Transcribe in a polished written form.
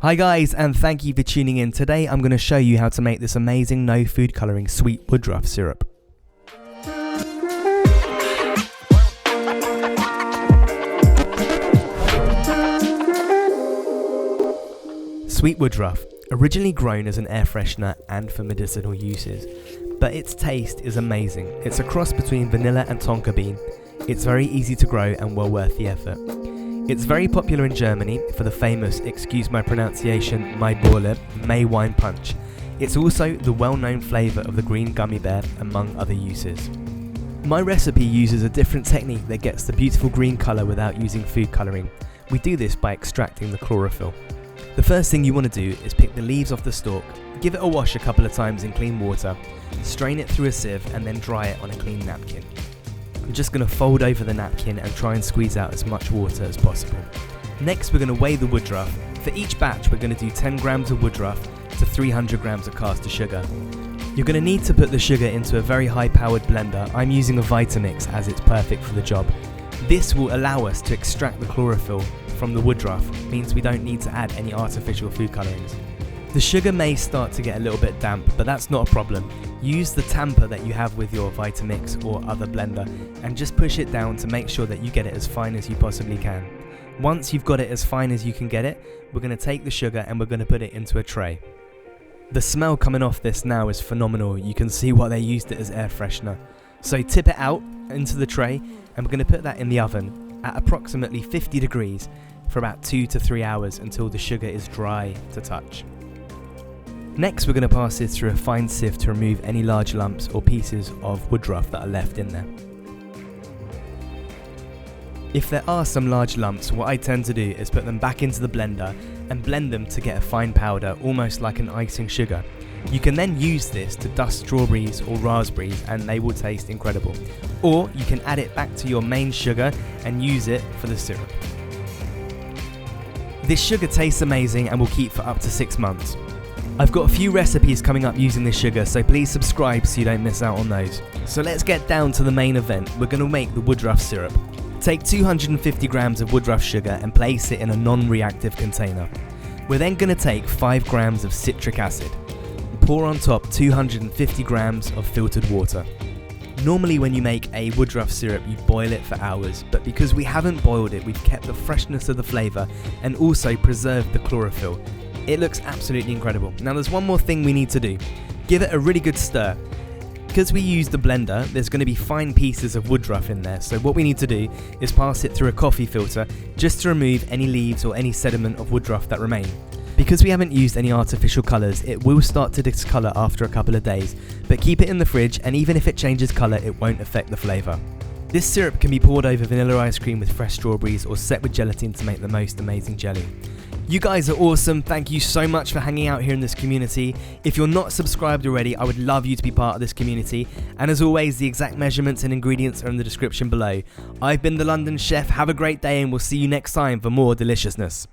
Hi guys, and thank you for tuning in. Today I'm going to show you how to make this amazing no food colouring sweet Woodruff syrup. Sweet Woodruff, originally grown as an air freshener and for medicinal uses, but its taste is amazing. It's a cross between vanilla and tonka bean. It's very easy to grow and well worth the effort. It's very popular in Germany for the famous, excuse my pronunciation, Maibowle May wine punch. It's also the well-known flavour of the green gummy bear, among other uses. My recipe uses a different technique that gets the beautiful green colour without using food colouring. We do this by extracting the chlorophyll. The first thing you want to do is pick the leaves off the stalk, give it a wash a couple of times in clean water, strain it through a sieve and then dry it on a clean napkin. I'm just going to fold over the napkin and try and squeeze out as much water as possible. Next we're going to weigh the woodruff. For each batch we're going to do 10 grams of woodruff to 300 grams of caster sugar. You're going to need to put the sugar into a very high powered blender. I'm using a Vitamix as it's perfect for the job. This will allow us to extract the chlorophyll from the woodruff, means we don't need to add any artificial food colourings. The sugar may start to get a little bit damp, but that's not a problem. Use the tamper that you have with your Vitamix or other blender and just push it down to make sure that you get it as fine as you possibly can. Once you've got it as fine as you can get it, we're going to take the sugar and we're going to put it into a tray. The smell coming off this now is phenomenal. You can see why they used it as air freshener. So tip it out into the tray and we're going to put that in the oven at approximately 50 degrees for about 2 to 3 hours until the sugar is dry to touch. Next we're going to pass this through a fine sieve to remove any large lumps or pieces of woodruff that are left in there. If there are some large lumps, what I tend to do is put them back into the blender and blend them to get a fine powder, almost like an icing sugar. You can then use this to dust strawberries or raspberries and they will taste incredible. Or you can add it back to your main sugar and use it for the syrup. This sugar tastes amazing and will keep for up to 6 months. I've got a few recipes coming up using this sugar, so please subscribe so you don't miss out on those. So let's get down to the main event. We're going to make the Woodruff syrup. Take 250 grams of Woodruff sugar and place it in a non-reactive container. We're then going to take 5 grams of citric acid. Pour on top 250 grams of filtered water. Normally when you make a Woodruff syrup you boil it for hours, but because we haven't boiled it we've kept the freshness of the flavour and also preserved the chlorophyll. It looks absolutely incredible. Now there's one more thing we need to do. Give it a really good stir. Because we use the blender, there's going to be fine pieces of woodruff in there, so what we need to do is pass it through a coffee filter just to remove any leaves or any sediment of woodruff that remain. Because we haven't used any artificial colours, it will start to discolour after a couple of days, but keep it in the fridge and even if it changes colour it won't affect the flavour. This syrup can be poured over vanilla ice cream with fresh strawberries or set with gelatin to make the most amazing jelly. You guys are awesome, thank you so much for hanging out here in this community. If you're not subscribed already, I would love you to be part of this community. And as always, the exact measurements and ingredients are in the description below. I've been the London Chef, have a great day and we'll see you next time for more deliciousness.